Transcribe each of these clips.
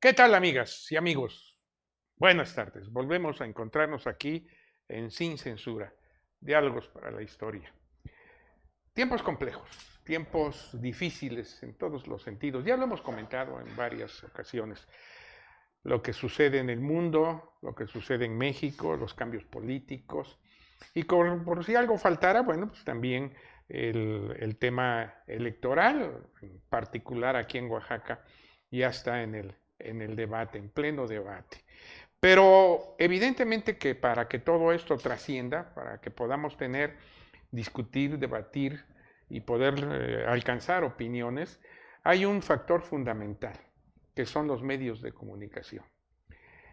¿Qué tal, amigas y amigos? Buenas tardes. Volvemos a encontrarnos aquí en Sin Censura, Diálogos para la Historia. Tiempos complejos, tiempos difíciles en todos los sentidos. Ya lo hemos comentado en varias ocasiones. Lo que sucede en el mundo, lo que sucede en México, los cambios políticos. Y por si algo faltara, bueno, pues también el tema electoral, en particular aquí en Oaxaca, ya está en el debate, en pleno debate. Pero evidentemente que para que todo esto trascienda, para que podamos discutir, debatir y poder alcanzar opiniones, hay un factor fundamental, que son los medios de comunicación.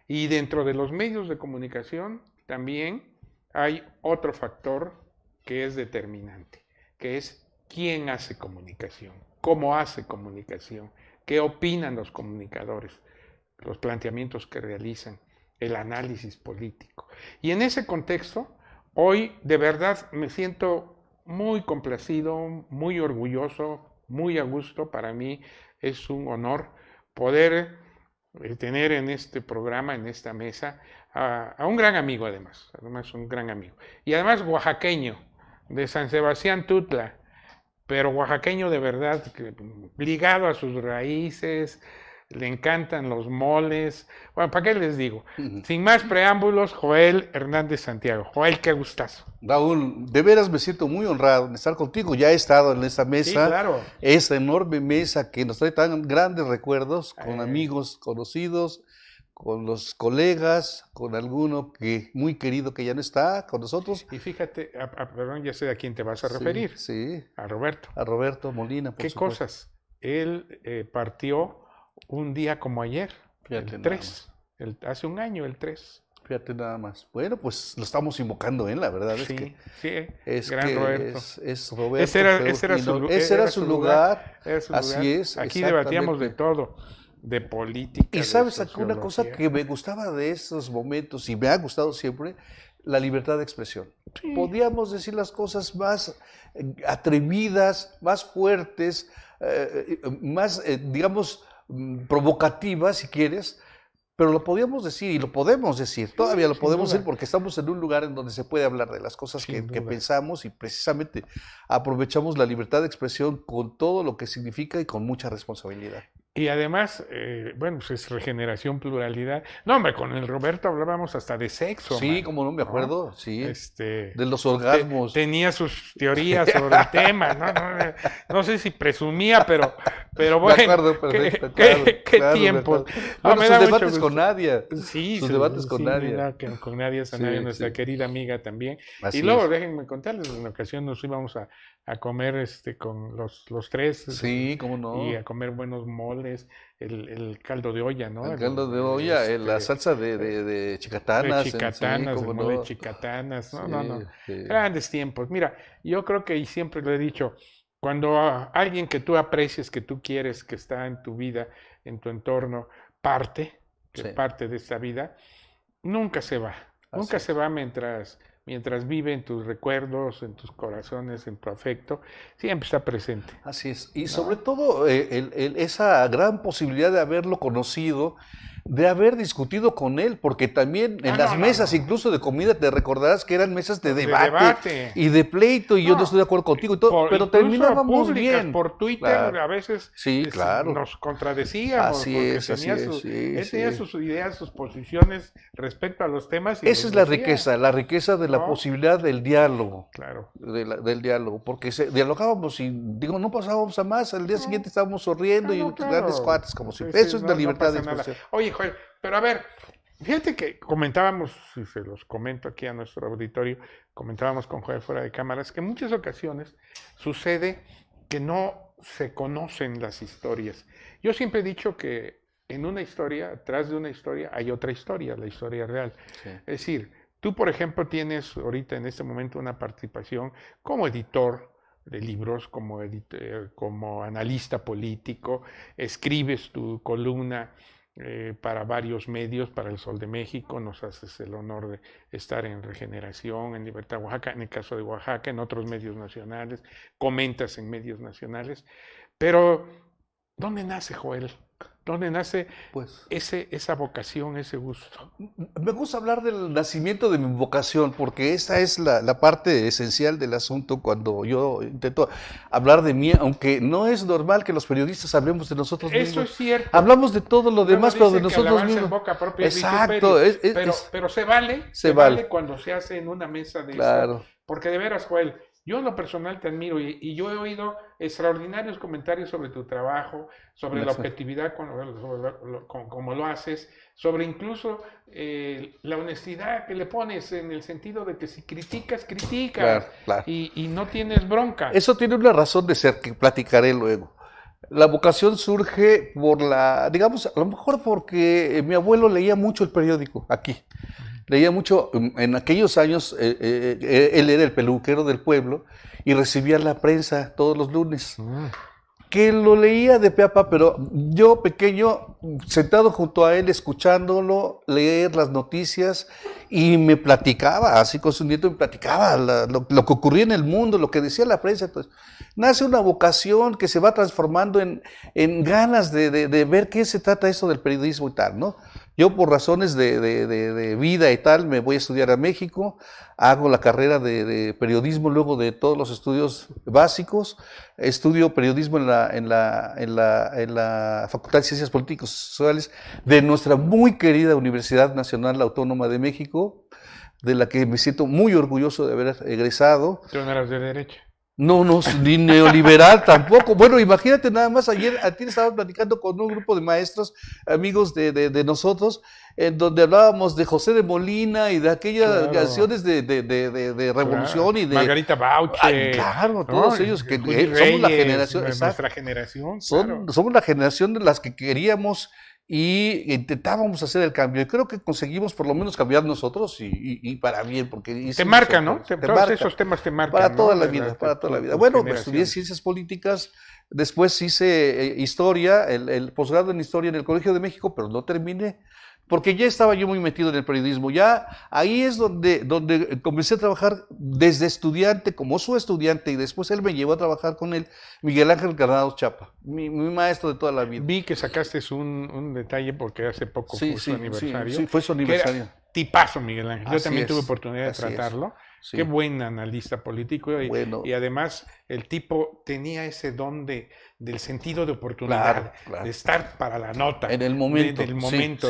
Y dentro de los medios de comunicación también hay otro factor que es determinante, que es quién hace comunicación, cómo hace comunicación, qué opinan los comunicadores, los planteamientos que realizan, el análisis político. Y en ese contexto, hoy de verdad me siento muy complacido, muy orgulloso, muy a gusto. Para mí es un honor poder tener en este programa, en esta mesa, a un gran amigo además un gran amigo. Y además oaxaqueño, de San Sebastián Tutla, pero oaxaqueño de verdad, ligado a sus raíces, le encantan los moles. Bueno, ¿para qué les digo? Sin más preámbulos, Joel Hernández Santiago. Joel, qué gustazo. Raúl, de veras me siento muy honrado en estar contigo. Ya he estado en esta mesa, Sí, claro. esta enorme mesa que nos trae tan grandes recuerdos con amigos conocidos, con los colegas, con alguno que muy querido que ya no está con nosotros. Y fíjate, perdón, ya sé a quién te vas a referir. Sí. A Roberto. A Roberto Molina, por ¿Qué supuesto. cosas? Él partió un día como ayer, Fíjate el 3, hace un año, el 3. Fíjate nada más. Bueno, pues lo estamos invocando, la verdad Sí, es gran que Roberto. es Roberto. Ese era su lugar. Así es. Aquí debatíamos de todo, de política, Y de sabes, una cosa sociología. que me gustaba de esos momentos y me ha gustado siempre, la libertad de expresión. Sí. Podíamos decir las cosas más atrevidas, más fuertes, más, digamos, provocativas, si quieres, pero lo podíamos decir y lo podemos decir, Sí, todavía lo podemos duda. decir porque estamos en un lugar en donde se puede hablar de las cosas que pensamos y precisamente aprovechamos la libertad de expresión con todo lo que significa y con mucha responsabilidad. Y además, bueno, pues es regeneración, pluralidad. No, hombre, con el Roberto hablábamos hasta de sexo. Sí, man, como no me acuerdo, ¿no? sí. De los orgasmos. Tenía sus teorías sobre el tema, ¿no? No sé si presumía, pero bueno. De acuerdo, perfecto, qué tiempos. Bueno, sus debates con Nadia. Sí, sus debates con sí, Nadia. Con Nadia Sanabria, nuestra querida amiga también. Así y luego, es. déjenme contarles, en una ocasión nos íbamos a comer con los tres. Sí, cómo no. Y a comer buenos moles, el caldo de olla, ¿no? El caldo de olla, la salsa de chicatanas. De chicatanas, sí, el mole de no. chicatanas. Sí, No. sí. Grandes tiempos. Mira, yo creo que, y siempre lo he dicho, cuando alguien que tú aprecies, que tú quieres, que está en tu vida, en tu entorno, parte de esta vida, nunca se va. Nunca se va mientras vive en tus recuerdos, en tus corazones, en tu afecto, siempre está presente. Así es. Y sobre todo esa gran posibilidad de haberlo conocido, de haber discutido con él, porque también en las mesas incluso de comida te recordarás que eran mesas de debate y de pleito, y yo no estoy de acuerdo contigo y todo, pero terminábamos bien. Por Twitter a veces nos contradecíamos. Así porque es, él tenía sus ideas, sus posiciones respecto a los temas. Y esa es la riqueza de la posibilidad del diálogo. Claro. Del diálogo, porque dialogábamos y digo, no pasábamos a más, al día siguiente estábamos sonriendo y grandes cuates, como si eso es la libertad de expresión. Oye, Joel, pero a ver, fíjate que comentábamos, si se los comento aquí a nuestro auditorio, comentábamos con Joel fuera de cámaras, que en muchas ocasiones sucede que no se conocen las historias. Yo siempre he dicho que en una historia, atrás de una historia, hay otra historia, la historia real. Sí. Es decir, tú, por ejemplo, tienes ahorita en este momento una participación como editor de libros, como analista político, escribes tu columna para varios medios, para El Sol de México, nos haces el honor de estar en Regeneración, en Libertad Oaxaca, en el caso de Oaxaca, en otros medios nacionales, comentas en medios nacionales, pero ¿dónde nace Joel? ¿Dónde nace Pues esa vocación, ese gusto? me gusta hablar del nacimiento de mi vocación, porque esa es la parte esencial del asunto cuando yo intento hablar de mí, aunque no es normal que los periodistas hablemos de nosotros Eso mismos. es cierto. Hablamos de todo lo Luego demás, pero de dicen que nosotros alabanza en mismos. boca propia es Exacto, vituperio, pero se vale, se vale. cuando se hace en una mesa de Claro. esto, porque de veras, Joel, yo en lo personal te admiro y yo he oído extraordinarios comentarios sobre tu trabajo, sobre la Gracias. objetividad como lo haces, sobre incluso la honestidad que le pones en el sentido de que si criticas, criticas Claro, claro. y no tienes bronca. Eso tiene una razón de ser que platicaré luego. La vocación surge por digamos, a lo mejor porque mi abuelo leía mucho el periódico aquí. Leía mucho, en aquellos años, él era el peluquero del pueblo y recibía la prensa todos los lunes. Que lo leía de pe a pa, pero yo pequeño, sentado junto a él, escuchándolo, leer las noticias, y me platicaba, así con su nieto, me platicaba lo que ocurría en el mundo, lo que decía la prensa. Entonces, nace una vocación que se va transformando en ganas de ver qué se trata eso del periodismo y tal, ¿no? Yo por razones de vida y tal me voy a estudiar a México, hago la carrera de periodismo luego de todos los estudios básicos, estudio periodismo en la Facultad de Ciencias Políticas y Sociales de nuestra muy querida Universidad Nacional Autónoma de México, de la que me siento muy orgulloso de haber egresado. Tú no eras de derecha. No, ni neoliberal tampoco. Bueno, imagínate nada más, ayer estábamos platicando con un grupo de maestros, amigos de nosotros, en donde hablábamos de José de Molina y de aquellas canciones de revolución, claro, y de Margarita Bauche. Claro, todos ellos que Reyes, somos la generación, nuestra generación. Claro. Somos la generación de las que queríamos y intentábamos hacer el cambio. Y creo que conseguimos por lo menos cambiar nosotros y para bien, porque te marca, ¿no? Todos marca. Esos temas te marcan. Para toda ¿no? la vida, para toda la vida. Bueno, estudié ciencias políticas, después hice historia, el posgrado en historia en el Colegio de México, pero no terminé, porque ya estaba yo muy metido en el periodismo. Ya ahí es donde comencé a trabajar desde estudiante, como su estudiante, y después él me llevó a trabajar con él, Miguel Ángel Granados Chapa, mi maestro de toda la vida. Vi que sacaste un detalle porque hace poco fue su aniversario. Sí, fue su aniversario. Tipazo, Miguel Ángel. Yo también tuve oportunidad de tratarlo. Sí. Qué buen analista político y además el tipo tenía ese don del sentido de oportunidad, de estar para la nota, en el momento,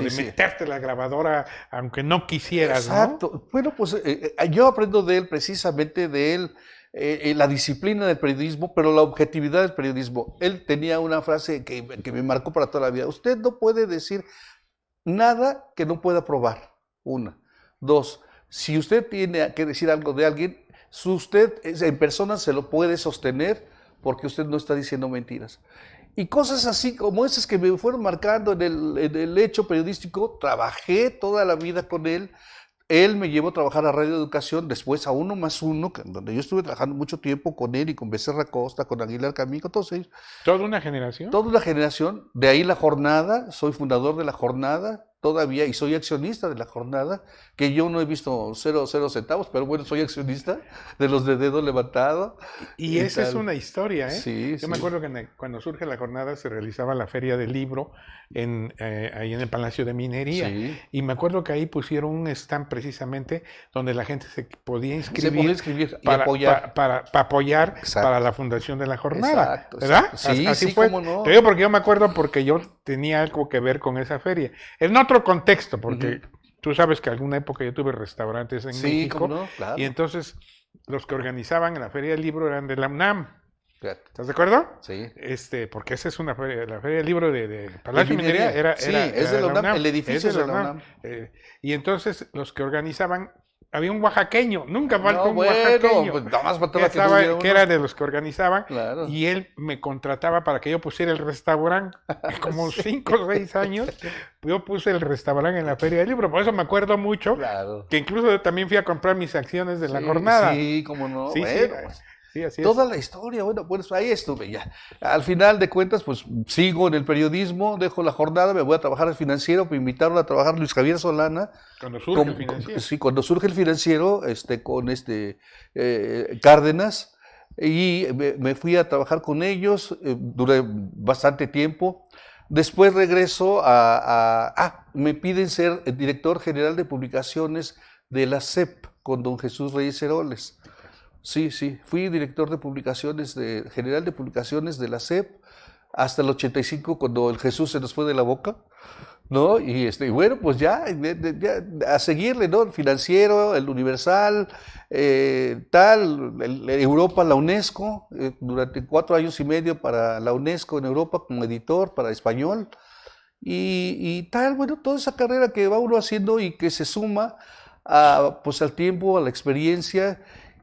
de meterte la grabadora aunque no quisieras. Exacto. ¿No? Bueno, pues yo aprendo de él, precisamente de él, la disciplina del periodismo, pero la objetividad del periodismo. Él tenía una frase que me marcó para toda la vida. Usted no puede decir nada que no pueda probar. Una. Dos, si usted tiene que decir algo de alguien, usted en persona se lo puede sostener porque usted no está diciendo mentiras. Y cosas así como esas que me fueron marcando en el hecho periodístico. Trabajé toda la vida con él. Él me llevó a trabajar a Radio Educación, después a Uno más Uno, donde yo estuve trabajando mucho tiempo con él y con Becerra Costa, con Aguilar Camino, todos ellos. ¿Toda una generación? Toda una generación. De ahí La Jornada, soy fundador de La Jornada todavía y soy accionista de La Jornada, que yo no he visto 0 centavos, pero bueno, soy accionista de los de dedo levantado. Y esa es una historia, ¿eh? Sí, yo me acuerdo que cuando surge La Jornada se realizaba la Feria del Libro ahí en el Palacio de Minería. Sí. Y me acuerdo que ahí pusieron un stand precisamente donde la gente se podía inscribir, y apoyar. Para apoyar para la fundación de La Jornada. Exacto. ¿Verdad? Sí, así fue. Cómo no. Te digo porque yo me acuerdo porque yo tenía algo que ver con esa feria. En otro contexto, porque tú sabes que alguna época yo tuve restaurantes en México. ¿Cómo no? Claro. Y entonces los que organizaban la Feria del Libro eran de la UNAM. ¿Estás de acuerdo? Sí. Porque esa es una feria, la Feria del Libro de Palacio de Minería era es de la UNAM, el edificio es de la UNAM. Y entonces los que organizaban, había un oaxaqueño, nunca faltó un oaxaqueño, pues nada más faltaba que era de los que organizaban, claro. Y él me contrataba para que yo pusiera el restaurante, como 5 o 6 años, yo puse el restaurante en la Feria del Libro, por eso me acuerdo mucho, que incluso yo también fui a comprar mis acciones de La Jornada. Sí, cómo no, sí, bueno, sí, así toda es. La historia, bueno, pues ahí estuve ya. Al final de cuentas, pues sigo en el periodismo, dejo La Jornada, me voy a trabajar al Financiero, me invitaron a trabajar Luis Javier Solana. Cuando surge el Financiero. Sí, cuando surge el Financiero, con Cárdenas, y me fui a trabajar con ellos, duré bastante tiempo. Después regreso me piden ser el director general de publicaciones de la SEP con don Jesús Reyes Heroles. Sí, fui director de publicaciones, general de publicaciones de la SEP hasta el 85 cuando el Jesús se nos fue de la boca, ¿no? Y bueno, pues ya a seguirle, ¿no? El Financiero, el Universal, Europa, la UNESCO, durante 4 años y medio para la UNESCO en Europa como editor para español, y tal, bueno, toda esa carrera que va uno haciendo y que se suma pues al tiempo, a la experiencia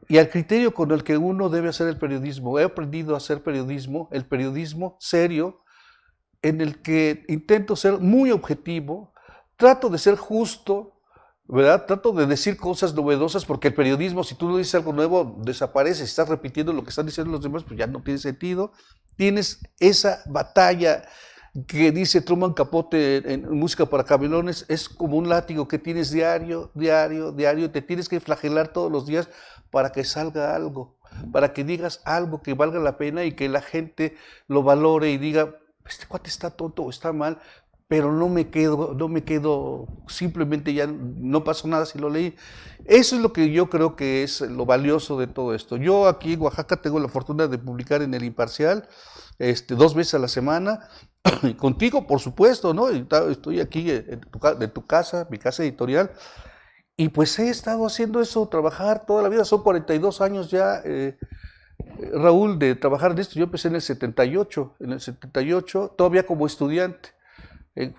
y al criterio con el que uno debe hacer el periodismo. He aprendido a hacer periodismo, el periodismo serio, en el que intento ser muy objetivo, trato de ser justo, ¿verdad? Trato de decir cosas novedosas, porque el periodismo, si tú no dices algo nuevo, desaparece. Si estás repitiendo lo que están diciendo los demás, pues ya no tiene sentido. Tienes esa batalla que dice Truman Capote en Música para Cabelones, es como un látigo que tienes diario, te tienes que flagelar todos los días para que salga algo, para que digas algo que valga la pena y que la gente lo valore y diga, este cuate está tonto o está mal, pero no me quedo, simplemente ya no pasó nada si lo leí. Eso es lo que yo creo que es lo valioso de todo esto. Yo aquí en Oaxaca tengo la fortuna de publicar en El Imparcial, 2 veces a la semana, contigo, por supuesto, ¿no? Estoy aquí en tu casa, mi casa editorial, y pues he estado haciendo eso, trabajar toda la vida, son 42 años ya, Raúl, de trabajar en esto. Yo empecé en el 78, todavía como estudiante,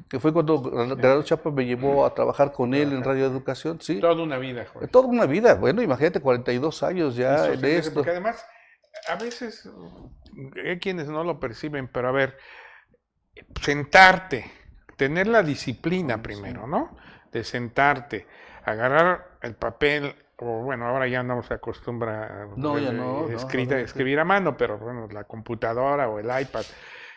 que fue cuando Gerardo Chapa me llevó a trabajar con él en Radio Educación, ¿sí? Toda una vida, Jorge. Toda una vida, bueno, imagínate, 42 años ya de esto. Porque además, a veces, hay quienes no lo perciben, pero a ver, sentarte, tener la disciplina primero, ¿no? De sentarte, agarrar el papel, o bueno, ahora ya no se acostumbra escribir a mano, pero bueno, la computadora o el iPad,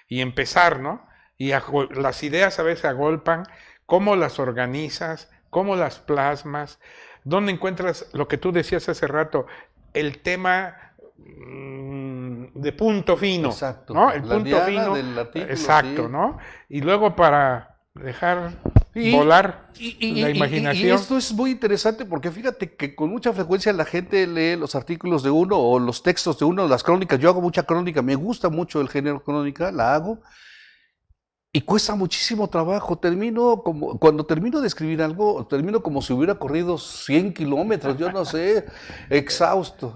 y empezar, ¿no? Y las ideas a veces agolpan, cómo las organizas, cómo las plasmas, dónde encuentras lo que tú decías hace rato, el tema de punto fino, exacto, ¿no? El punto fino del artículo, exacto, sí. ¿no? Y luego para dejar volar la imaginación. Y esto es muy interesante porque fíjate que con mucha frecuencia la gente lee los artículos de uno o los textos de uno, las crónicas. Yo hago mucha crónica, me gusta mucho el género crónica, la hago. Y cuesta muchísimo trabajo. Cuando termino de escribir algo, termino como si hubiera corrido 100 kilómetros, yo no sé, exhausto,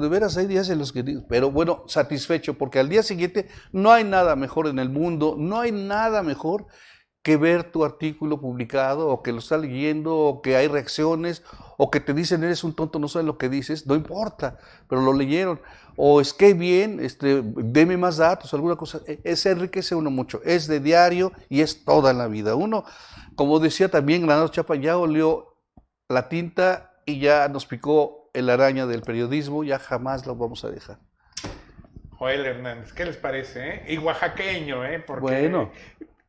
de veras hay días en los que, pero bueno, satisfecho, porque al día siguiente no hay nada mejor en el mundo, no hay nada mejor que ver tu artículo publicado, o que lo estás leyendo, o que hay reacciones, o que te dicen eres un tonto, no sabes lo que dices, no importa, pero lo leyeron, o es que bien, deme más datos, alguna cosa, se enriquece uno mucho, es de diario y es toda la vida. Uno, como decía también Granados Chapa, ya olió la tinta y ya nos picó el araña del periodismo, ya jamás lo vamos a dejar. Joel Hernández, ¿qué les parece? Y oaxaqueño, porque... Bueno.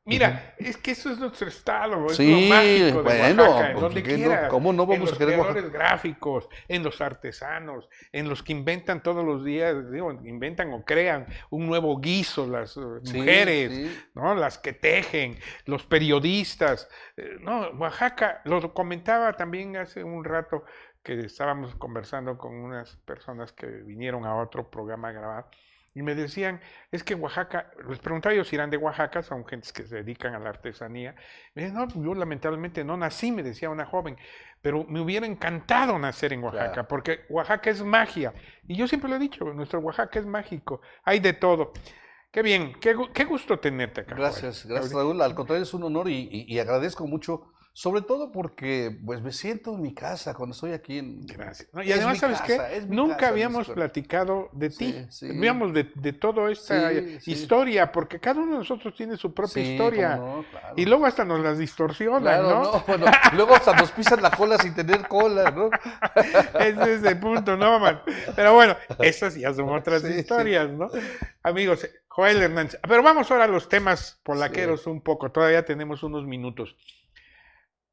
Mira, es que eso es nuestro estado, es sí, lo mágico de Oaxaca, en donde quiera. No, ¿cómo no vamos en los a querer creadores gráficos, en los artesanos, en los que inventan todos los días, inventan o crean un nuevo guiso, las mujeres, ¿no? Las que tejen, los periodistas. No, Oaxaca, lo comentaba también hace un rato que estábamos conversando con unas personas que vinieron a otro programa a grabar. Y me decían, es que en Oaxaca, les preguntaba yo si eran de Oaxaca, son gentes que se dedican a la artesanía. Me decían, no, yo lamentablemente no nací, me decía una joven, pero me hubiera encantado nacer en Oaxaca, claro, porque Oaxaca es magia. Y yo siempre lo he dicho, nuestro Oaxaca es mágico, hay de todo. Qué bien, qué gusto tenerte acá. Gracias Raúl, al contrario es un honor y agradezco mucho. Sobre todo porque pues me siento en mi casa cuando estoy aquí en... Gracias. No, y además, ¿sabes qué? Nunca habíamos platicado de ti, habíamos de toda esta historia, porque cada uno de nosotros tiene su propia historia. No, claro. Y luego hasta nos las distorsionan, claro, ¿no? Bueno, luego hasta nos pisan la cola sin tener cola, ¿no? Ese es el punto, ¿no, man? Pero bueno, esas ya son otras historias, ¿no? Amigos, Joel Hernández. Pero vamos ahora a los temas polaqueros un poco, todavía tenemos unos minutos.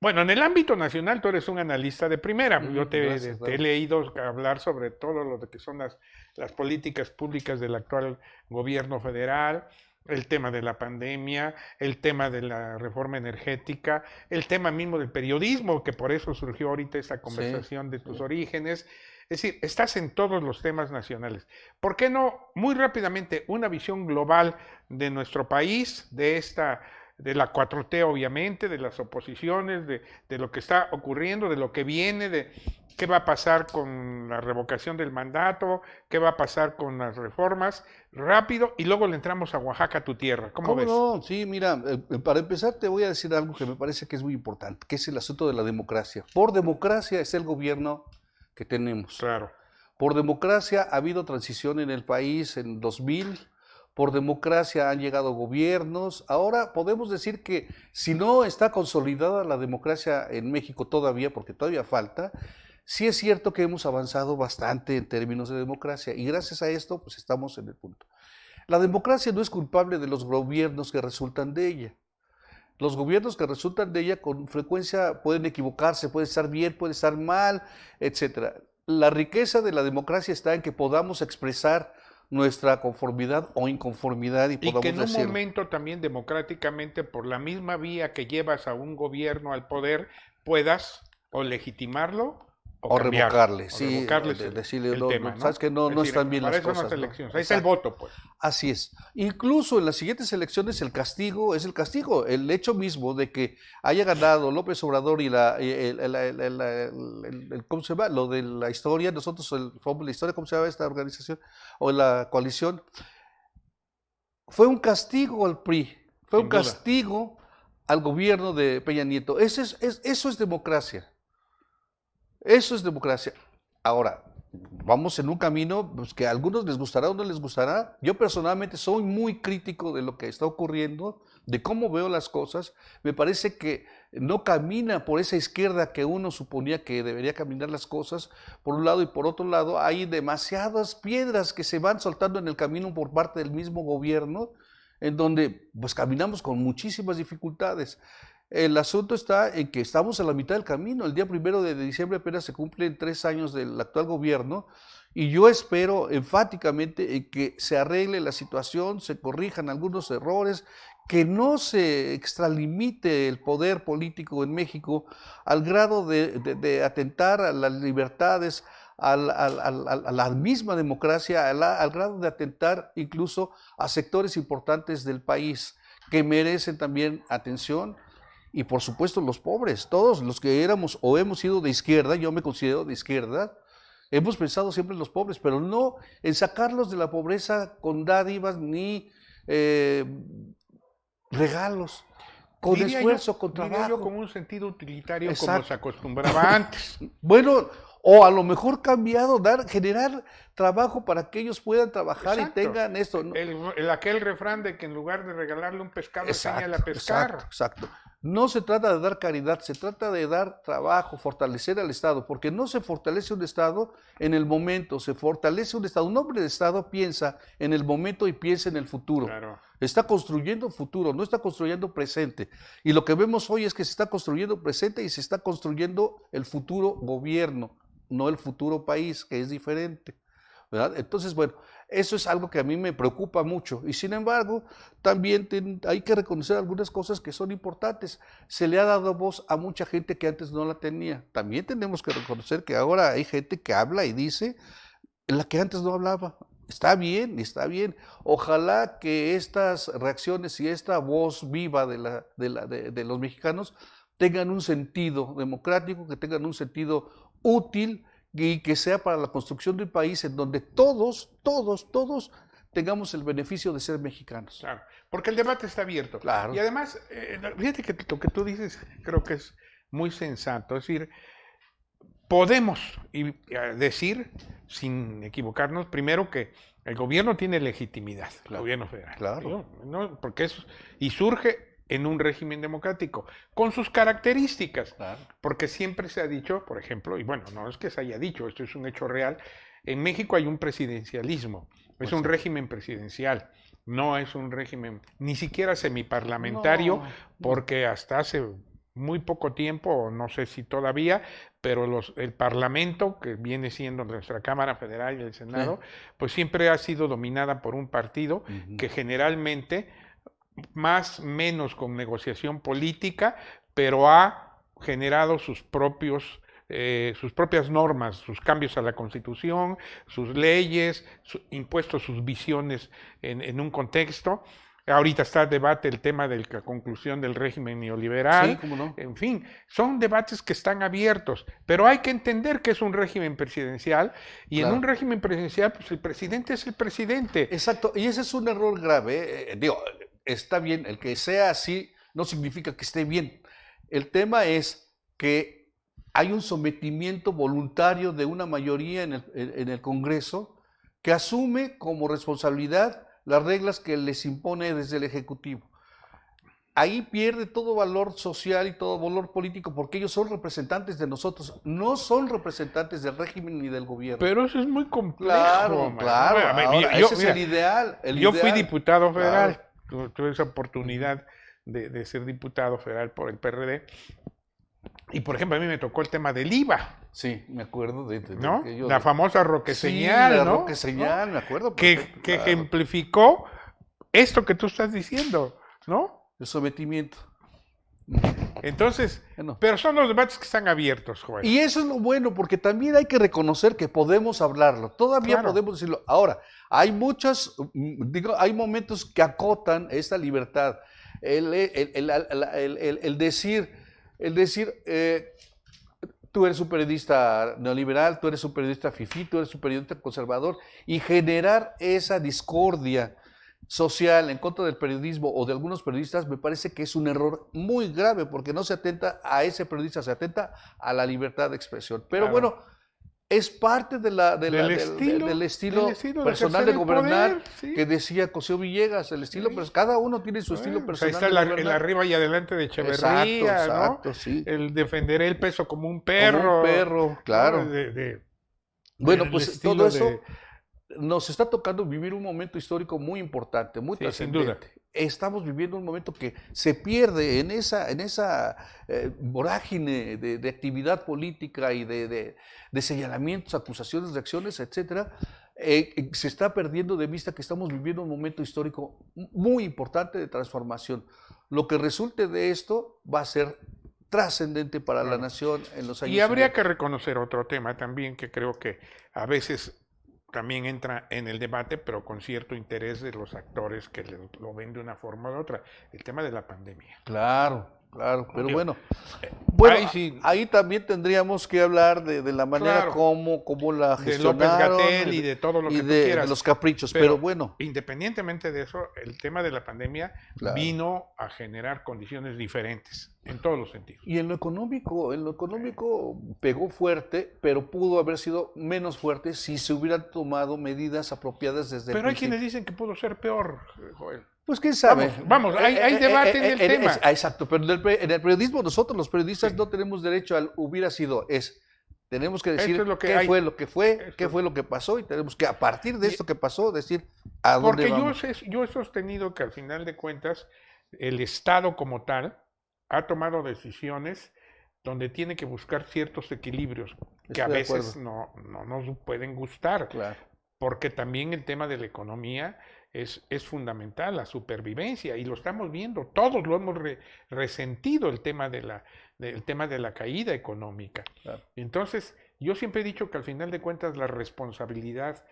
Bueno, en el ámbito nacional tú eres un analista de primera. Yo te he leído hablar sobre todo lo que son las políticas públicas del actual gobierno federal. el tema de la pandemia, el tema de la reforma energética, el tema mismo del periodismo, que por eso surgió ahorita esta conversación de tus orígenes. Es decir, estás en todos los temas nacionales. ¿Por qué no, muy rápidamente, una visión global de nuestro país, de la 4T obviamente, de las oposiciones, de lo que está ocurriendo, de lo que viene, de qué va a pasar con la revocación del mandato, qué va a pasar con las reformas, rápido, y luego le entramos a Oaxaca, tu tierra? ¿Cómo ves? No? Sí, mira, para empezar te voy a decir algo que me parece que es muy importante, que es el asunto de la democracia. Por democracia es el gobierno que tenemos. Claro. Por democracia ha habido transición en el país en 2000, por democracia han llegado gobiernos. Ahora podemos decir que si no está consolidada la democracia en México todavía, porque todavía falta, sí es cierto que hemos avanzado bastante en términos de democracia y gracias a esto pues estamos en el punto. La democracia no es culpable de los gobiernos que resultan de ella. Los gobiernos que resultan de ella con frecuencia pueden equivocarse, puede estar bien, puede estar mal, etc. La riqueza de la democracia está en que podamos expresar nuestra conformidad o inconformidad y podamos que en un decirlo. momento también democráticamente, por la misma vía que llevas a un gobierno al poder, puedas o legitimarlo o revocarle, sí, decirle, el tema, ¿no? sabes que no están bien las cosas. Para eso no elecciones, ahí está el voto, pues. Así es. Incluso en las siguientes elecciones el castigo es el castigo. El hecho mismo de que haya ganado López Obrador y ¿cómo se llama? Lo de la historia, nosotros, la historia, ¿cómo se llama esta organización? O la coalición. Fue un castigo al PRI, fue un castigo al gobierno de Peña Nieto. Eso es democracia. Eso es democracia. Ahora, vamos en un camino pues, que a algunos les gustará o no les gustará. Yo personalmente soy muy crítico de lo que está ocurriendo, de cómo veo las cosas. Me parece que no camina por esa izquierda que uno suponía que debería caminar las cosas, por un lado, y por otro lado hay demasiadas piedras que se van soltando en el camino por parte del mismo gobierno, en donde pues caminamos con muchísimas dificultades. El asunto está en que estamos a la mitad del camino. El día 1 de diciembre apenas se cumplen 3 años del actual gobierno y yo espero enfáticamente en que se arregle la situación, se corrijan algunos errores, que no se extralimite el poder político en México al grado de atentar a las libertades, a la misma democracia, al grado de atentar incluso a sectores importantes del país que merecen también atención. Y por supuesto los pobres, todos los que éramos o hemos sido de izquierda, yo me considero de izquierda, hemos pensado siempre en los pobres, pero no en sacarlos de la pobreza con dádivas ni regalos, con esfuerzo, con trabajo. Yo con un sentido utilitario. Exacto. Como se acostumbraba antes. Bueno, o a lo mejor cambiado, generar trabajo para que ellos puedan trabajar. Exacto. Y tengan esto. ¿No? Aquel refrán de que en lugar de regalarle un pescado, enséñale a pescar. Exacto. No se trata de dar caridad, se trata de dar trabajo, fortalecer al Estado, porque no se fortalece un Estado en el momento, se fortalece un Estado. Un hombre de Estado piensa en el momento y piensa en el futuro. Claro. Está construyendo futuro, no está construyendo presente. Y lo que vemos hoy es que se está construyendo presente y se está construyendo el futuro gobierno, no el futuro país, que es diferente, ¿verdad? Entonces, bueno, eso es algo que a mí me preocupa mucho. Y sin embargo, también hay que reconocer algunas cosas que son importantes. Se le ha dado voz a mucha gente que antes no la tenía. También tenemos que reconocer que ahora hay gente que habla y dice la que antes no hablaba. Está bien, está bien. Ojalá que estas reacciones y esta voz viva de los mexicanos tengan un sentido democrático, que tengan un sentido útil y que sea para la construcción de un país en donde todos tengamos el beneficio de ser mexicanos. Claro, porque el debate está abierto. Claro. Y además, fíjate que lo que tú dices creo que es muy sensato. Es decir, podemos decir, sin equivocarnos, primero que el gobierno tiene legitimidad, el gobierno federal. Claro. ¿No? Porque y surge en un régimen democrático, con sus características, claro. Porque siempre se ha dicho, por ejemplo, y bueno, no es que se haya dicho, esto es un hecho real, en México hay un presidencialismo, es un régimen presidencial, no es un régimen ni siquiera semiparlamentario, porque hasta hace muy poco tiempo, no sé si todavía, pero el Parlamento, que viene siendo nuestra Cámara Federal y el Senado, pues siempre ha sido dominada por un partido que generalmente, más o menos con negociación política, pero ha generado sus propias normas, sus cambios a la Constitución, sus leyes, impuesto sus visiones en un contexto. Ahorita está el debate el tema de la conclusión del régimen neoliberal. Sí, cómo no. En fin, son debates que están abiertos, pero hay que entender que es un régimen presidencial y en un régimen presidencial, pues el presidente es el presidente. Exacto, y ese es un error grave. Digo, está bien, el que sea así no significa que esté bien. El tema es que hay un sometimiento voluntario de una mayoría en el Congreso que asume como responsabilidad las reglas que les impone desde el Ejecutivo. Ahí pierde todo valor social y todo valor político porque ellos son representantes de nosotros, no son representantes del régimen ni del gobierno. Pero eso es muy complejo. Claro, claro. Ahora, ese es el ideal. Yo fui diputado federal, tuve esa oportunidad de ser diputado federal por el PRD. Y por ejemplo, a mí me tocó el tema del IVA. Sí, me acuerdo ¿no? La famosa roqueseñal, sí, la ¿no? roqueseñal, me acuerdo. Que ejemplificó esto que tú estás diciendo, ¿no? El sometimiento. Entonces, pero son los debates que están abiertos, Joel. Y eso es lo bueno, porque también hay que reconocer que podemos hablarlo, todavía podemos decirlo. Ahora, hay hay momentos que acotan esta libertad. El decir, tú eres un periodista neoliberal, tú eres un periodista fifí, tú eres un periodista conservador, y generar esa discordia social en contra del periodismo o de algunos periodistas me parece que es un error muy grave porque no se atenta a ese periodista, se atenta a la libertad de expresión. Pero bueno, es parte del estilo personal de gobernar que decía Cosío Villegas, el estilo, pero cada uno tiene su estilo personal. Ahí está el arriba y adelante de Echeverría, exacto, ¿no? Sí. El defenderé el peso como un perro. Como un perro, claro. Bueno, pues todo eso nos está tocando vivir un momento histórico muy importante, muy trascendente. Sin duda. Estamos viviendo un momento que se pierde en esa vorágine de actividad política y de señalamientos, acusaciones, reacciones, etcétera. Se está perdiendo de vista que estamos viviendo un momento histórico muy importante de transformación. Lo que resulte de esto va a ser trascendente para la nación en los años siguientes. Y habría que reconocer otro tema también que creo que a veces también entra en el debate, pero con cierto interés de los actores que lo ven de una forma u otra, el tema de la pandemia. Claro, pero bueno, ahí también tendríamos que hablar de la manera como la gestionaron. De López-Gatell y de todo lo que tú quieras. De los caprichos, pero bueno. Independientemente de eso, el tema de la pandemia vino a generar condiciones diferentes en todos los sentidos. Y en lo económico pegó fuerte, pero pudo haber sido menos fuerte si se hubieran tomado medidas apropiadas desde el principio. Pero hay quienes dicen que pudo ser peor, Joel. Pues quién sabe. Vamos, hay debate en el tema. Exacto, pero en el periodismo nosotros los periodistas no tenemos derecho al hubiera sido, tenemos que decir qué fue lo que pasó y tenemos que a partir de esto que pasó decir a dónde vamos. Porque yo he sostenido que al final de cuentas el Estado como tal ha tomado decisiones donde tiene que buscar ciertos equilibrios que a veces no nos pueden gustar. Claro. Porque también el tema de la economía es fundamental, la supervivencia, y lo estamos viendo, todos lo hemos resentido el tema de la caída económica. Claro. Entonces, yo siempre he dicho que al final de cuentas la responsabilidad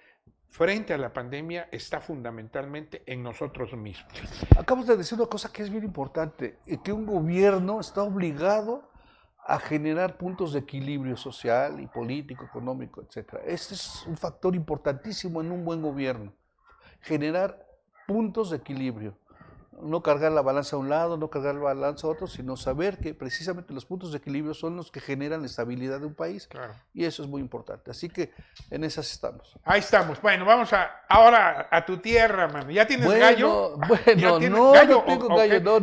frente a la pandemia está fundamentalmente en nosotros mismos. Acabas de decir una cosa que es bien importante, que un gobierno está obligado a generar puntos de equilibrio social y político, económico, etc. Este es un factor importantísimo en un buen gobierno, generar puntos de equilibrio. No cargar la balanza a un lado, no cargar la balanza a otro, sino saber que precisamente los puntos de equilibrio son los que generan la estabilidad de un país. Claro. Y eso es muy importante. Así que en esas estamos. Ahí estamos. Bueno, vamos ahora a tu tierra, mano. ¿Ya tienes gallo? Bueno, no tengo gallo.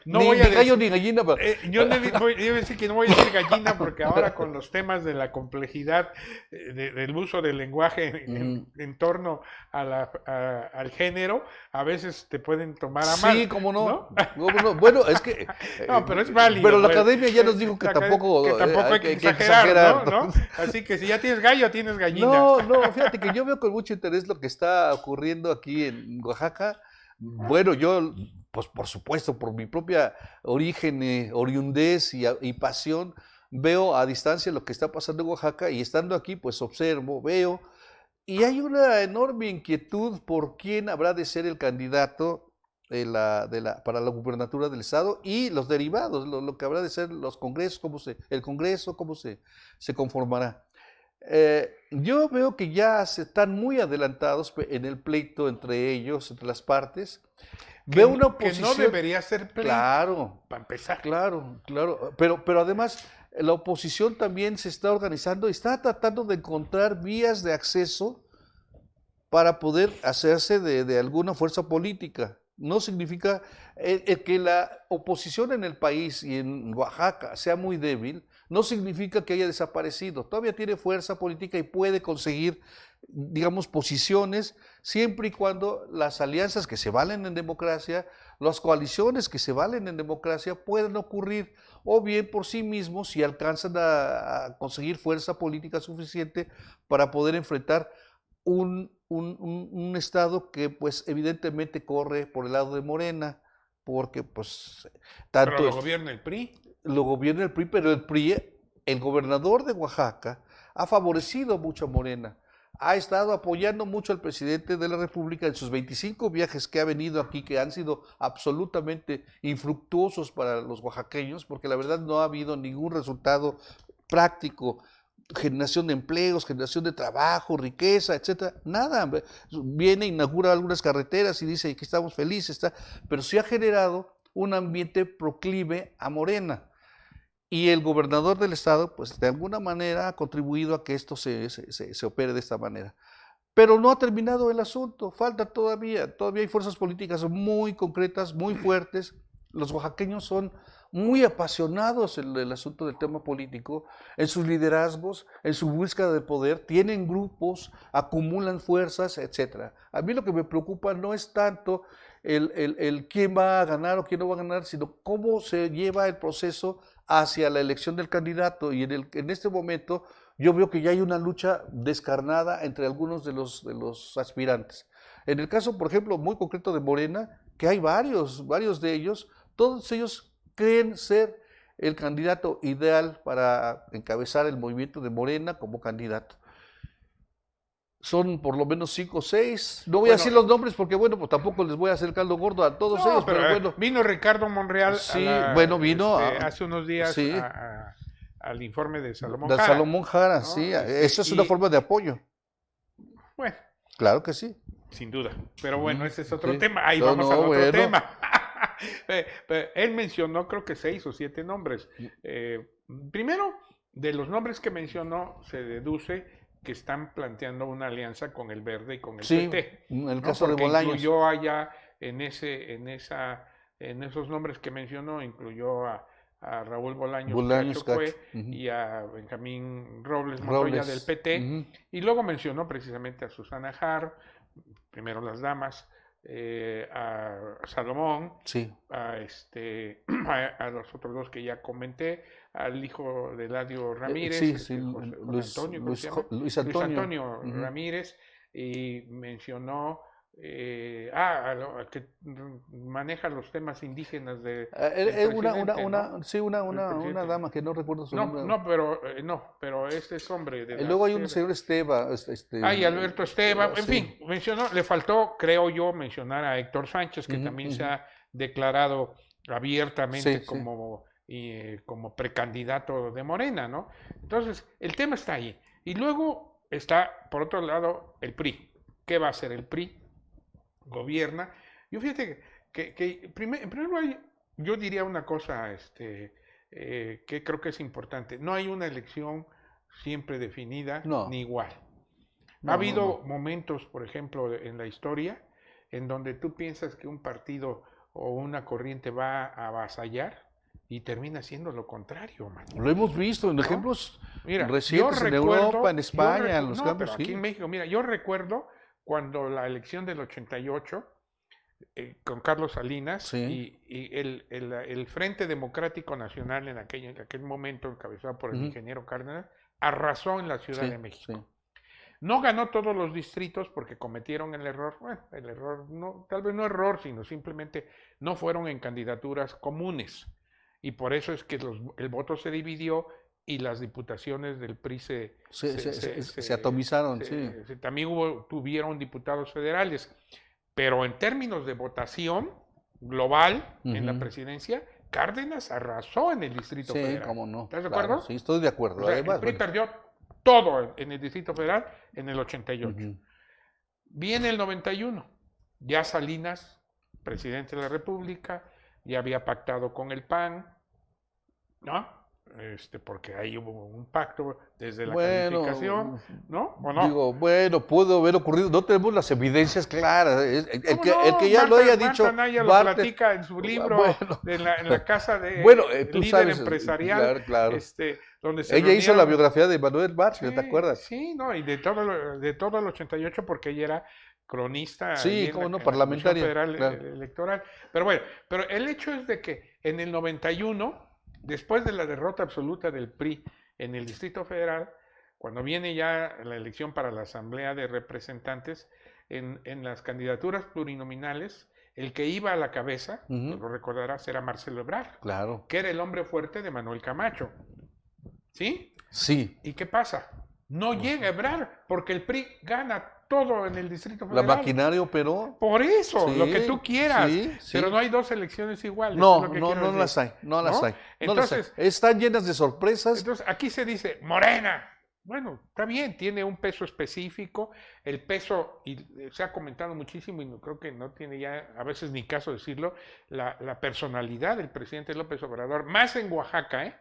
No voy a gallo ni gallina. Pero... yo debo decir que no voy a decir gallina porque ahora con los temas de la complejidad del uso del lenguaje en torno al género, a veces te pueden tomar a mal. Sí, cómo no. ¿Cómo no? Bueno, es que... No, pero es válido. Pero la pues. academia ya nos dijo que tampoco hay que exagerar, ¿no? Así que si ya tienes gallo, tienes gallina. No, fíjate que yo veo con mucho interés lo que está ocurriendo aquí en Oaxaca. Bueno, yo, pues por supuesto, por mi propia origen, oriundez y pasión, veo a distancia lo que está pasando en Oaxaca y estando aquí, pues observo, veo, y hay una enorme inquietud por quién habrá de ser el candidato para la gubernatura del estado y los derivados, lo que habrá de ser los congresos, el congreso, cómo se conformará. Yo veo que ya se están muy adelantados en el pleito entre ellos, entre las partes. Veo una oposición. Que no debería ser pleito. Claro. Para empezar. Claro. Pero además, la oposición también se está organizando y está tratando de encontrar vías de acceso para poder hacerse de alguna fuerza política. No significa que la oposición en el país y en Oaxaca sea muy débil, no significa que haya desaparecido. Todavía tiene fuerza política y puede conseguir, digamos, posiciones, siempre y cuando las alianzas que se valen en democracia, las coaliciones que se valen en democracia puedan ocurrir, o bien por sí mismos si alcanzan a conseguir fuerza política suficiente para poder enfrentar un estado que pues evidentemente corre por el lado de Morena, porque pues tanto... Pero lo gobierna el PRI. Lo gobierna el PRI, pero el PRI, el gobernador de Oaxaca, ha favorecido mucho a Morena, ha estado apoyando mucho al presidente de la República en sus 25 viajes que ha venido aquí, que han sido absolutamente infructuosos para los oaxaqueños, porque la verdad no ha habido ningún resultado práctico, generación de empleos, generación de trabajo, riqueza, etcétera, nada. Viene, inaugura algunas carreteras y dice que estamos felices, pero sí ha generado un ambiente proclive a Morena. Y el gobernador del estado, pues de alguna manera ha contribuido a que esto se opere de esta manera. Pero no ha terminado el asunto, falta todavía hay fuerzas políticas muy concretas, muy fuertes. Los oaxaqueños son muy apasionados en el asunto del tema político, en sus liderazgos, en su búsqueda de poder, tienen grupos, acumulan fuerzas, etc. A mí lo que me preocupa no es tanto el quién va a ganar o quién no va a ganar, sino cómo se lleva el proceso hacia la elección del candidato. Y en este momento yo veo que ya hay una lucha descarnada entre algunos de los aspirantes. En el caso, por ejemplo, muy concreto de Morena, que hay varios de ellos, todos ellos creen ser el candidato ideal para encabezar el movimiento de Morena como candidato. Son por lo menos 5 o 6. No voy a decir los nombres porque, bueno, pues tampoco les voy a hacer caldo gordo a todos ellos. Pero bueno. Vino Ricardo Monreal vino hace unos días al informe de Salomón Jara. De Salomón Jara, ¿no? Sí. Eso es una forma de apoyo. Bueno. Claro que sí. Sin duda. Pero bueno, ese es otro tema. Ahí vamos al otro tema. Él mencionó creo que 6 o 7 nombres. Primero, de los nombres que mencionó, se deduce que están planteando una alianza con el Verde y con el PT. En el caso de Bolaños. Incluyó allá en esos nombres que mencionó, incluyó a Raúl Bolaños Cacho, y a Benjamín Robles Montoya del PT, y luego mencionó precisamente a Susana Harp, primero las damas, a Salomón, a los otros dos que ya comenté, al hijo de Eladio Ramírez, Luis Antonio Ramírez, y mencionó que maneja los temas indígenas de una dama que no recuerdo su nombre. Pero este es hombre de luego hay un señor Esteba, Alberto Esteba, en fin, mencionó, le faltó, creo yo, mencionar a Héctor Sánchez, que también se ha declarado abiertamente como precandidato de Morena, ¿no? Entonces, el tema está ahí. Y luego está, por otro lado, el PRI. ¿Qué va a hacer el PRI? Gobierna. Yo fíjate que en primer lugar, yo diría una cosa que creo que es importante. No hay una elección siempre definida ni igual. Ha habido momentos, por ejemplo, en la historia, en donde tú piensas que un partido o una corriente va a avasallar y termina siendo lo contrario, man. Lo hemos visto en ejemplos recientes en Europa, en España, en los campos. Pero aquí en México, mira, yo recuerdo cuando la elección del 88, con Carlos Salinas Sí. y el Frente Democrático Nacional en aquel momento, encabezado por el ingeniero Cárdenas, arrasó en la Ciudad Sí, de sí. México. No ganó todos los distritos porque cometieron el error, bueno, el error, no, tal vez no error, sino simplemente no fueron en candidaturas comunes. Y por eso es que el voto se dividió y las diputaciones del PRI Se atomizaron, sí. también tuvieron diputados federales. Pero en términos de votación global en la presidencia, Cárdenas arrasó en el Distrito Sí, Federal. cómo no. ¿Estás de Claro, acuerdo? sí, estoy de acuerdo. O sea, Además, el PRI bueno. perdió todo en el Distrito Federal en el 88. Ujú. Viene el 91. Ya Salinas, presidente de la República, ya había pactado con el PAN, ¿no? Porque ahí hubo un pacto desde la calificación, Bueno, ¿no? ¿O no? digo, bueno, pudo haber ocurrido. No tenemos las evidencias claras. ¿Cómo El no? que ya lo haya dicho, Marta Anaya lo Bartlett, platica en su libro bueno, en la casa de bueno, tú líder sabes, empresarial, claro. donde se Ella hizo la reunieron. biografía de Manuel Bartlett, ¿te Sí, acuerdas? sí, no, y de todo el 88 porque ella era cronista ahí Sí, en cómo no, en la Comisión parlamentaria, Federal claro. Electoral. Pero bueno, pero el hecho es de que en el 91, después de la derrota absoluta del PRI en el Distrito Federal, cuando viene ya la elección para la Asamblea de Representantes, en las candidaturas plurinominales, el que iba a la cabeza, lo recordarás, era Marcelo Ebrard, Claro. que era el hombre fuerte de Manuel Camacho. ¿Sí? Sí. ¿Y qué pasa? No llega Ebrard porque el PRI gana todo en el Distrito La Federal. maquinaria operó. Por eso, Sí, lo que tú quieras. sí, sí. Pero no hay dos elecciones iguales. es No, lo que no, quiero no decir. las hay, no las hay. No las hay. Entonces, Están llenas de sorpresas. entonces, aquí se dice Morena. Bueno, está bien, tiene un peso específico. El peso, y se ha comentado muchísimo, y no, creo que no tiene ya a veces ni caso decirlo, la personalidad del presidente López Obrador, más en Oaxaca, ¿eh?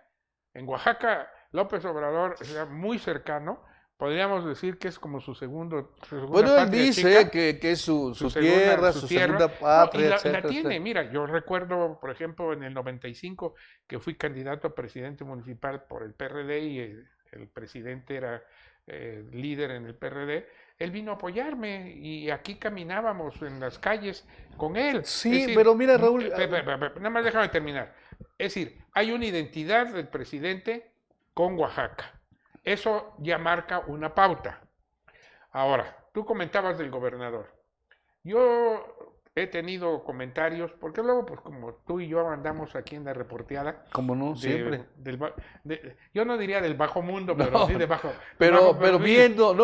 En Oaxaca, López Obrador era muy cercano. Podríamos decir que es como su segunda Bueno, él patria dice chica, que es su segunda- tierra, su su tierra. segunda No, y patria, la etcétera, tiene, etcétera. mira, yo recuerdo, por ejemplo, en el 95 que fui candidato a presidente municipal por el PRD y el presidente era líder en el PRD, él vino a apoyarme y aquí caminábamos en las calles con él. Sí, Es decir, pero mira, Raúl, nada más déjame terminar. Es decir, hay una identidad del presidente con Oaxaca. Eso ya marca una pauta. Ahora, tú comentabas del gobernador. Yo he tenido comentarios, porque luego, pues como tú y yo andamos aquí en la reporteada, como no, siempre. yo no diría del bajo mundo, No, pero sí de bajo. Pero viendo,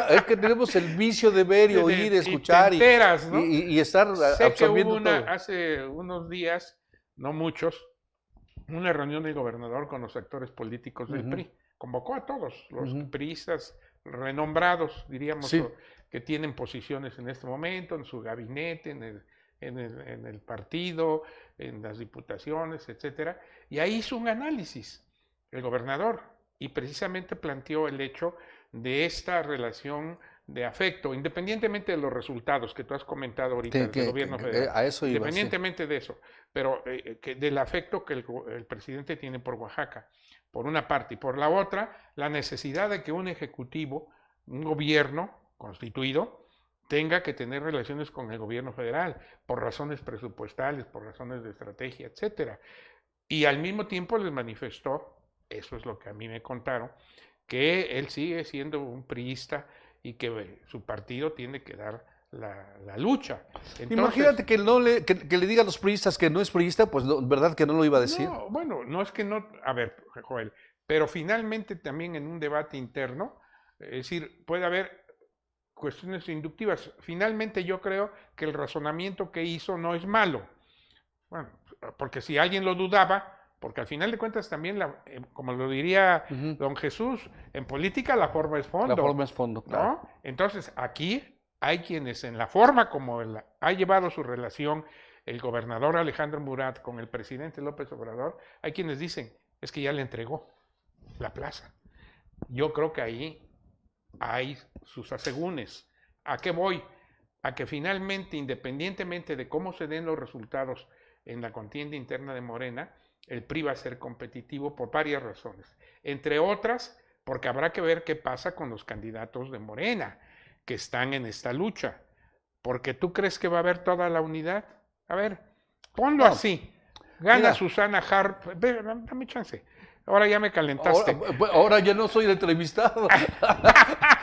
es que tenemos el vicio de ver y oír, escuchar y te enteras, ¿no? y estar Sé absorbiendo que hubo todo. hace unos días, no muchos, una reunión del gobernador con los actores políticos del PRI. Convocó a todos los priistas renombrados, diríamos, Sí. que tienen posiciones en este momento, en su gabinete, en el partido, en las diputaciones, etcétera. Y ahí hizo un análisis el gobernador y precisamente planteó el hecho de esta relación de afecto, independientemente de los resultados que tú has comentado ahorita del gobierno federal, a eso iba, independientemente de eso, pero del afecto que el presidente tiene por Oaxaca, por una parte, y por la otra, la necesidad de que un ejecutivo, un gobierno constituido, tenga que tener relaciones con el gobierno federal, por razones presupuestales, por razones de estrategia, etcétera. Y al mismo tiempo les manifestó, eso es lo que a mí me contaron, que él sigue siendo un priista y que su partido tiene que dar la lucha. Entonces, imagínate que le diga a los priistas que no es priista, pues verdad que no lo iba a decir. No, bueno, no es que no, a ver, Joel, pero finalmente también en un debate interno, es decir, puede haber cuestiones inductivas. Finalmente yo creo que el razonamiento que hizo no es malo. Bueno, porque si alguien lo dudaba, porque al final de cuentas también, como lo diría don Jesús, en política la forma es fondo. La forma es fondo, claro. ¿No? Entonces aquí hay quienes en la forma como ha llevado su relación el gobernador Alejandro Murat con el presidente López Obrador, hay quienes dicen, es que ya le entregó la plaza. Yo creo que ahí hay sus asegúnes. ¿A qué voy? A que finalmente, independientemente de cómo se den los resultados en la contienda interna de Morena, el PRI va a ser competitivo por varias razones. Entre otras, porque habrá que ver qué pasa con los candidatos de Morena que están en esta lucha. porque tú crees que va a haber toda la unidad. A ver, ponlo No, así. Gana mira. Susana Harp. Ve, dame chance. Ahora ya me calentaste. Ahora ya no soy el entrevistado.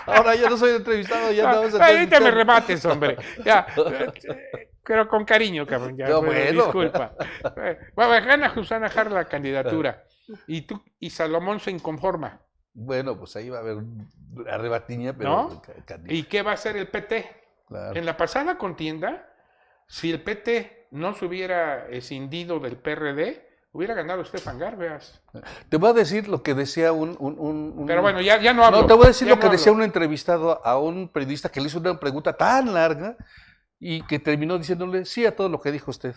Ahora ya no soy el entrevistado, ya no vas a Ahorita me entrevistar. rebates, hombre. Ya, pero con cariño, cabrón. Ya, No, bueno, bueno. disculpa. Bueno, gana Susana Harp la candidatura. Y Salomón se inconforma, Bueno, pues ahí va a haber arrebatiña, pero ¿no? canija, ¿Y qué va a hacer el PT? claro. En la pasada contienda, si el PT no se hubiera escindido del PRD, hubiera ganado Estefan Gárveas. Te voy a decir lo que decía Pero bueno, ya no hablo. No, te voy a decir ya lo que no decía hablo. un entrevistado a un periodista que le hizo una pregunta tan larga y que terminó diciéndole sí a todo lo que dijo usted.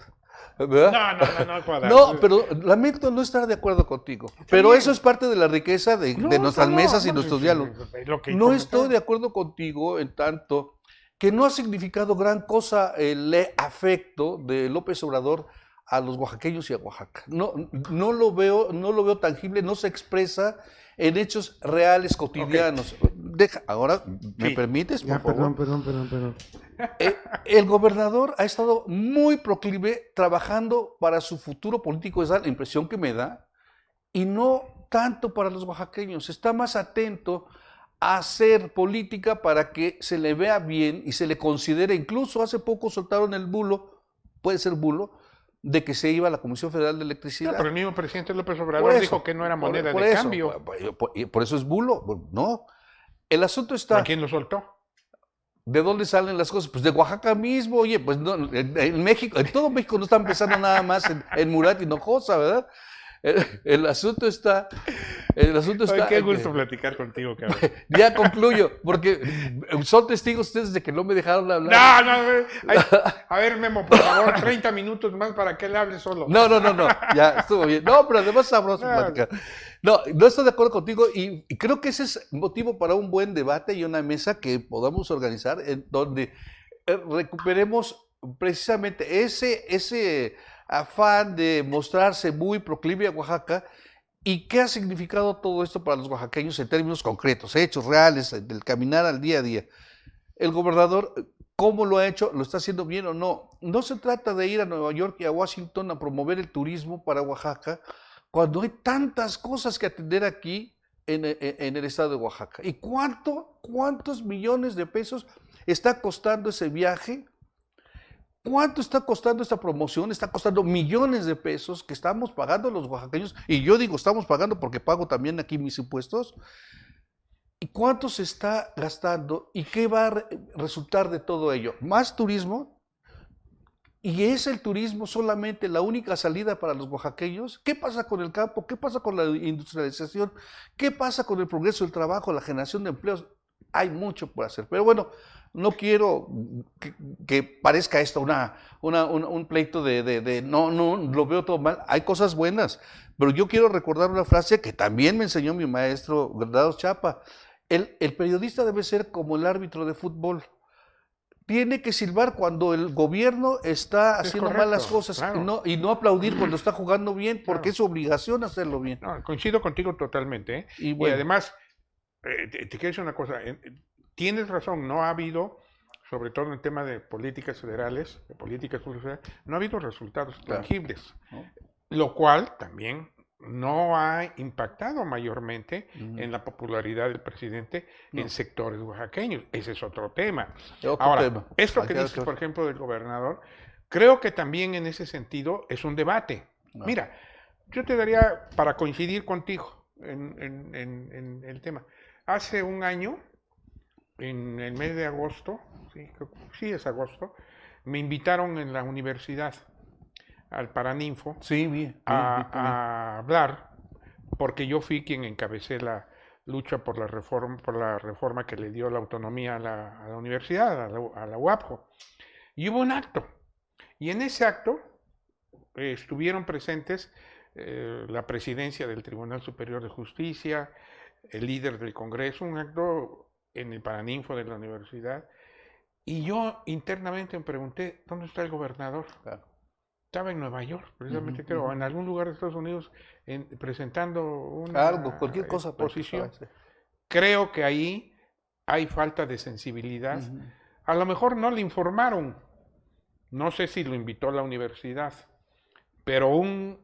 ¿Verdad? No, Cuadra. No, pero lamento no estar de acuerdo contigo. Pero bien. eso es parte de la riqueza de nuestras mesas y nuestros diálogos. Lo que No comentaba. estoy de acuerdo contigo en tanto que no ha significado gran cosa el afecto de López Obrador a los oaxaqueños y a Oaxaca. No lo veo tangible, no se expresa en hechos reales, cotidianos. Ahora, ¿me Sí. permites, por Ya, favor? perdón. El gobernador ha estado muy proclive trabajando para su futuro político, esa es la impresión que me da, y no tanto para los oaxaqueños. Está más atento a hacer política para que se le vea bien y se le considere. Incluso hace poco soltaron el bulo, puede ser bulo, de que se iba a la Comisión Federal de Electricidad. No, pero el mismo presidente López Por Obrador eso, dijo que no era moneda por de eso, cambio. por eso es bulo, no. El asunto está, ¿A quién lo soltó? ¿de dónde salen las cosas? Pues de Oaxaca mismo, oye, pues no, en México, en todo México no están pensando nada más en Murat y Hinojosa, ¿verdad? El asunto está, Ay, qué en que- gusto platicar contigo, cabrón. ya concluyo, porque son testigos ustedes de que no me dejaron hablar. A ver, Memo, por favor, 30 minutos más para que él hable solo. No, ya estuvo bien. No, pero además sabroso No. platicar. No estoy de acuerdo contigo y creo que ese es motivo para un buen debate y una mesa que podamos organizar en donde recuperemos precisamente ese afán de mostrarse muy proclive a Oaxaca y qué ha significado todo esto para los oaxaqueños en términos concretos, hechos reales, del caminar al día a día. El gobernador, ¿cómo lo ha hecho? ¿Lo está haciendo bien o no? No se trata de ir a Nueva York y a Washington a promover el turismo para Oaxaca cuando hay tantas cosas que atender aquí en el estado de Oaxaca. ¿Y cuántos millones de pesos está costando ese viaje? ¿Cuánto está costando esta promoción? Está costando millones de pesos que estamos pagando los oaxaqueños. Y yo digo, estamos pagando porque pago también aquí mis impuestos. ¿Y cuánto se está gastando? ¿Y qué va a resultar de todo ello? ¿Más turismo? ¿Y es el turismo solamente la única salida para los oaxaqueños? ¿Qué pasa con el campo? ¿Qué pasa con la industrialización? ¿Qué pasa con el progreso del trabajo, la generación de empleos? Hay mucho por hacer. Pero bueno, no quiero que parezca esto un pleito no, lo veo todo mal. Hay cosas buenas, pero yo quiero recordar una frase que también me enseñó mi maestro Granados Chapa. El periodista debe ser como el árbitro de fútbol. Tiene que silbar cuando el gobierno está haciendo correcto, malas cosas, claro. y no aplaudir cuando está jugando bien, porque Claro. es su obligación hacerlo bien. No, coincido contigo totalmente, ¿eh? Y Y bueno. además, te quiero decir una cosa, tienes razón, no ha habido, sobre todo en el tema de políticas federales, no ha habido resultados Claro. tangibles, ¿No? lo cual también no ha impactado mayormente Ujú. en la popularidad del presidente No. en sectores oaxaqueños. Ese es otro tema. Otro Ahora, tema. esto Hay que que- dices, por ejemplo, del gobernador, creo que también en ese sentido es un debate. No. Mira, yo te daría, para coincidir contigo en el tema, hace un año, en el mes de agosto, sí es agosto, me invitaron en la universidad al Paraninfo Sí, bien. a hablar, porque yo fui quien encabecé la lucha por la reforma que le dio la autonomía a la universidad, a la UAPJO. Y hubo un acto, y en ese acto estuvieron presentes la presidencia del Tribunal Superior de Justicia, el líder del Congreso, un acto en el Paraninfo de la universidad, y yo internamente me pregunté, ¿dónde está el gobernador? Claro. Estaba en Nueva York, precisamente, Ujú, creo, ujú. en algún lugar de Estados Unidos, presentando una Algo, cualquier cosa. pero que exposición. estaba, sí. Creo que ahí hay falta de sensibilidad. Ujú. A lo mejor no le informaron, no sé si lo invitó a la universidad, pero un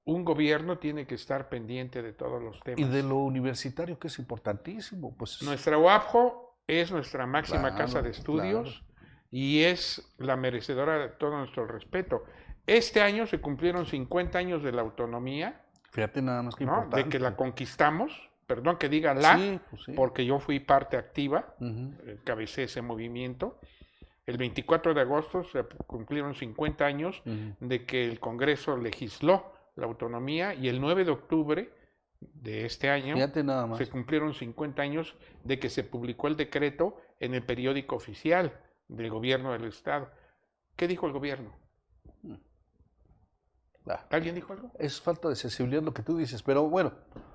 gobierno tiene que estar pendiente de todos los temas. Y de lo universitario, que es importantísimo. Pues, nuestra UAPJO es nuestra máxima claro, casa de estudios claro. y es la merecedora de todo nuestro respeto. Este año se cumplieron 50 años de la autonomía, Fíjate nada más que ¿no? importante. De que la conquistamos, perdón que diga la, Sí, pues sí. porque yo fui parte activa, Ujú. cabecé ese movimiento. El 24 de agosto se cumplieron 50 años Ujú. de que el Congreso legisló la autonomía y el 9 de octubre de este año Fíjate nada más. se cumplieron 50 años de que se publicó el decreto en el periódico oficial del gobierno del estado. ¿Qué dijo el gobierno? Ah, ¿Alguien dijo algo? es falta de sensibilidad lo que tú dices, pero bueno,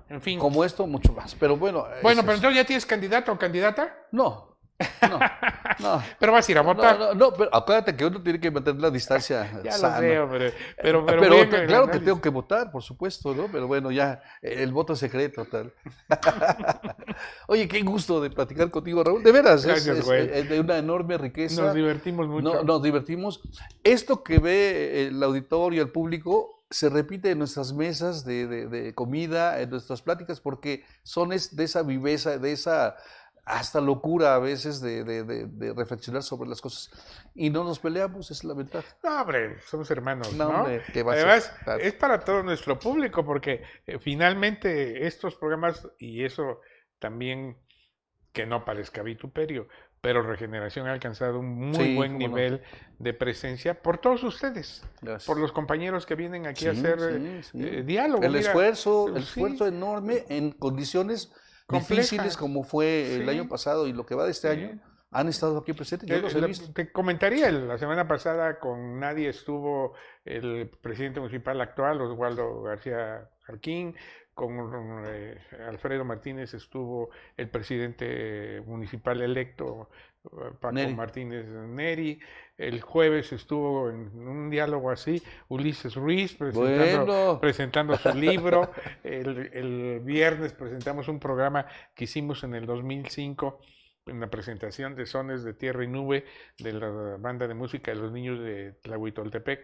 En fin. como esto, mucho más. Pero bueno. Bueno, pero entonces ya tienes candidato o candidata. No, no. Pero vas a ir a votar. No, pero acuérdate que uno tiene que mantener la distancia Ya sana. lo sé, hombre. Pero Pero bien, claro que tengo que votar, por supuesto, ¿no? Pero bueno, ya, el voto es secreto, tal. Oye, qué gusto de platicar contigo, Raúl. De veras, Gracias, güey. es de una enorme riqueza. Nos divertimos mucho. Nos divertimos. Esto que ve el auditorio, el público, se repite en nuestras mesas de comida, en nuestras pláticas, porque son de esa viveza, de esa hasta locura a veces de reflexionar sobre las cosas. Y no nos peleamos, es la ventaja. No, hombre, somos hermanos, ¿no? Hombre, ¿qué va a Además, ser? Claro. es para todo nuestro público, porque finalmente estos programas, y eso también, que no parezca vituperio, pero Regeneración ha alcanzado un muy buen nivel de presencia por todos ustedes, Gracias. por los compañeros que vienen aquí a hacer diálogo. El esfuerzo sí, enorme en condiciones complejas, difíciles como fue el año pasado y lo que va de este año, han estado aquí presentes, yo los he visto. Te comentaría, la semana pasada con nadie estuvo el presidente municipal actual, Oswaldo García Jarquín, con Alfredo Martínez estuvo el presidente municipal electo, Paco Martínez Neri. El jueves estuvo en un diálogo así Ulises Ruiz presentando su libro. El viernes presentamos un programa que hicimos en el 2005 en la presentación de Sones de Tierra y Nube de la banda de música de los niños de Tlahuitoltepec,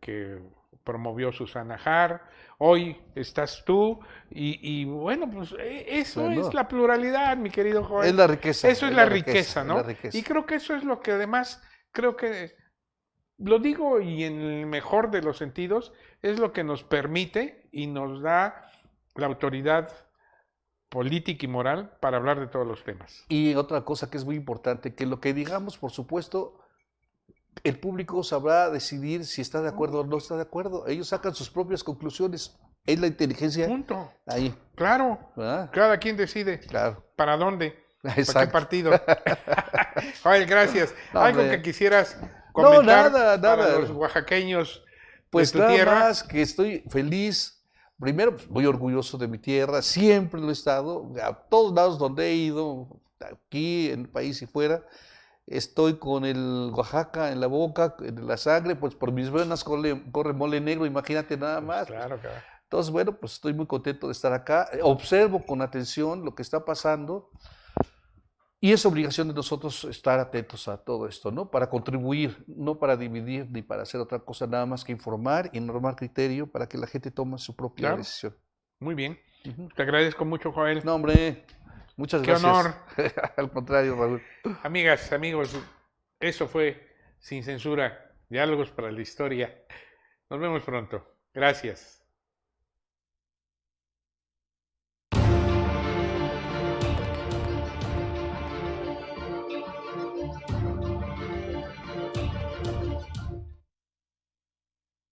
que promovió Susana Har. Hoy estás tú y bueno, pues eso es la pluralidad, mi querido Joel. Es la riqueza. Eso es la riqueza, ¿no? Y creo que eso es lo que además, creo que, lo digo y en el mejor de los sentidos, es lo que nos permite y nos da la autoridad política y moral para hablar de todos los temas. Y otra cosa que es muy importante, que lo que digamos, por supuesto, el público sabrá decidir si está de acuerdo o no está de acuerdo. Ellos sacan sus propias conclusiones. Es la inteligencia. Punto. Ahí. Claro. ¿Verdad? Cada quien decide. Claro. ¿Para dónde? Exacto. ¿Para qué partido? Joel, gracias. No, ¿Algo hombre. que quisieras comentar nada. para los oaxaqueños pues de tu nada tierra? Más que estoy feliz. Primero, pues, muy orgulloso de mi tierra. Siempre lo he estado. A todos lados donde he ido, aquí en el país y fuera. Estoy con el Oaxaca en la boca, en la sangre, pues por mis venas corre mole negro, imagínate nada más. Pues claro, claro. Entonces, bueno, pues estoy muy contento de estar acá. Observo con atención lo que está pasando y es obligación de nosotros estar atentos a todo esto, ¿no? Para contribuir, no para dividir ni para hacer otra cosa, nada más que informar y normar criterio para que la gente tome su propia decisión. Muy bien. Te agradezco mucho, Joel. No, hombre. Muchas gracias. Qué honor. Al contrario, Raúl. Amigas, amigos, eso fue Sin Censura, Diálogos para la Historia. Nos vemos pronto. Gracias.